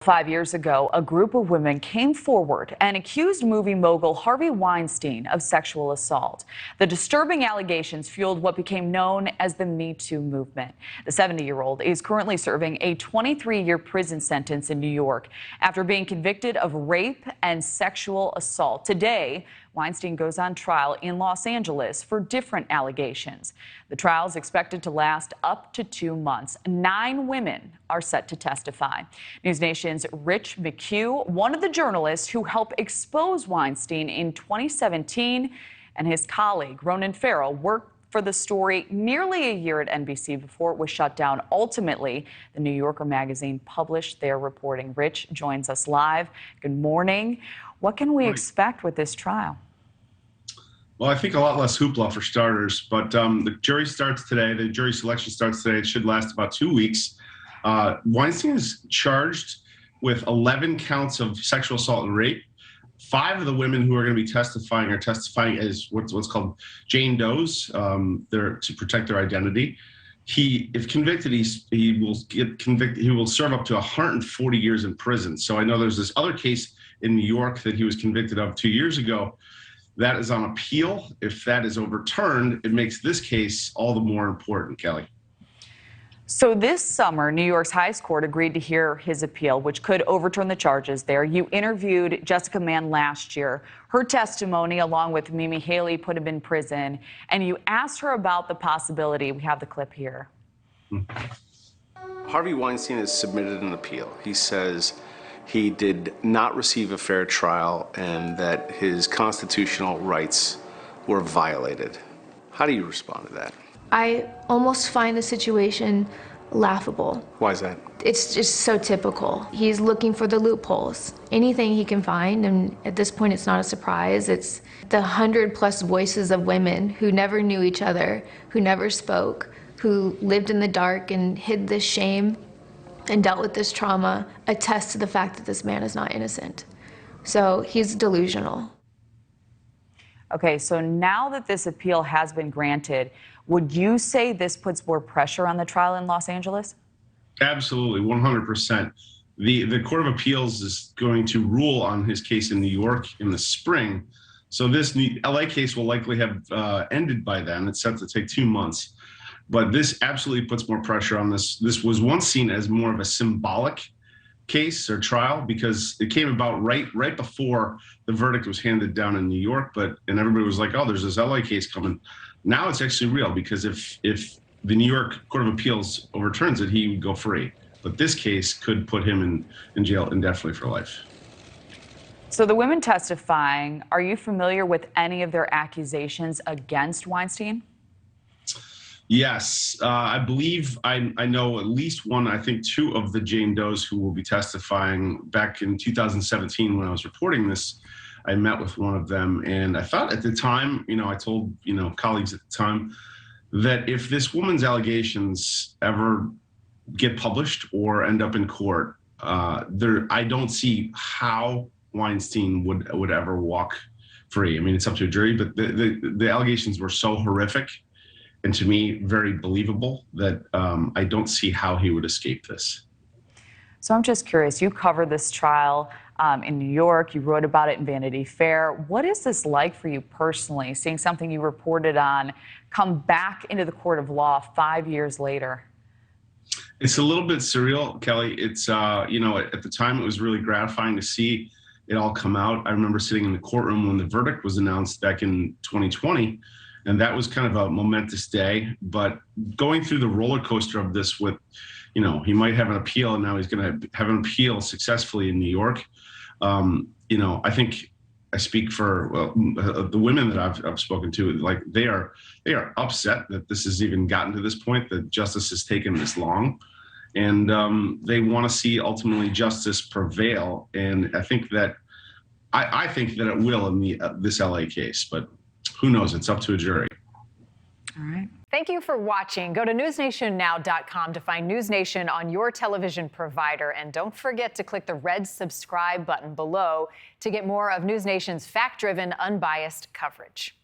5 years ago, a group of women came forward and accused movie mogul Harvey Weinstein of sexual assault. The disturbing allegations fueled what became known as the Me Too movement. The 70-year-old is currently serving a 23-year prison sentence in New York after being convicted of rape and sexual assault. Today, Weinstein goes on trial in Los Angeles for different allegations. The trial is expected to last up to 2 months. 9 women are set to testify. NewsNation's Rich McHugh, one of the journalists who helped expose Weinstein in 2017, and his colleague, Ronan Farrow, worked for the story nearly a year at NBC before it was shut down. Ultimately, the New Yorker magazine published their reporting. Rich joins us live. Good morning. What can we expect with this trial? Well, I think a lot less hoopla for starters, but the jury starts today. The jury selection starts today. It should last about 2 weeks. Weinstein is charged with 11 counts of sexual assault and rape. 5 of the women who are going to be testifying are testifying as what's called Jane Does. They're to protect their identity. If convicted, he will get convicted. He will serve up to 140 years in prison. So I know there's this other case in New York that he was convicted of 2 years ago. That is on appeal. If that is overturned, it makes this case all the more important, Kelly. So this summer, New York's highest court agreed to hear his appeal, which could overturn the charges there. You interviewed Jessica Mann last year. Her testimony, along with Mimi Haley, put him in prison, and you asked her about the possibility. We have the clip here. Harvey Weinstein has submitted an appeal. He says he did not receive a fair trial and that his constitutional rights were violated. How do you respond to that? I almost find the situation laughable. Why is that? It's just so typical. He's looking for the loopholes, anything he can find, and at this point it's not a surprise. It's the 100+ voices of women who never knew each other, who never spoke, who lived in the dark and hid this shame and dealt with this trauma, attest to the fact that this man is not innocent. So he's delusional. Okay, so now that this appeal has been granted, would you say this puts more pressure on the trial in Los Angeles? Absolutely, 100%. The Court of Appeals is going to rule on his case in New York in the spring. So this LA case will likely have ended by then. It's set to take 2 months. But this absolutely puts more pressure on this. This was once seen as more of a symbolic case or trial because it came about right before the verdict was handed down in New York. And everybody was like, oh, there's this LA case coming. Now it's actually real because if the New York Court of Appeals overturns it, he would go free. But this case could put him in jail indefinitely for life. So the women testifying, are you familiar with any of their accusations against Weinstein? Yes, I believe I know at least one, I think 2 of the Jane Does who will be testifying. Back in 2017 when I was reporting this, I met with one of them, and I thought at the time, I told, colleagues at the time that if this woman's allegations ever get published or end up in court, I don't see how Weinstein would ever walk free. I mean, it's up to a jury, but the allegations were so horrific and to me very believable that I don't see how he would escape this. So I'm just curious, you covered this trial in New York, you wrote about it in Vanity Fair. What is this like for you personally, seeing something you reported on come back into the court of law 5 years later? It's a little bit surreal, Kelly. It's, at the time it was really gratifying to see it all come out. I remember sitting in the courtroom when the verdict was announced back in 2020. And that was kind of a momentous day, but going through the roller coaster of this with, he might have an appeal and now he's going to have an appeal successfully in New York. I think I speak for the women that I've spoken to, like they are upset that this has even gotten to this point, that justice has taken this long, and they want to see ultimately justice prevail. And I think that it will in this LA case, but who knows? It's up to a jury. All right. Thank you for watching. Go to newsnationnow.com to find NewsNation on your television provider. And don't forget to click the red subscribe button below to get more of NewsNation's fact-driven, unbiased coverage.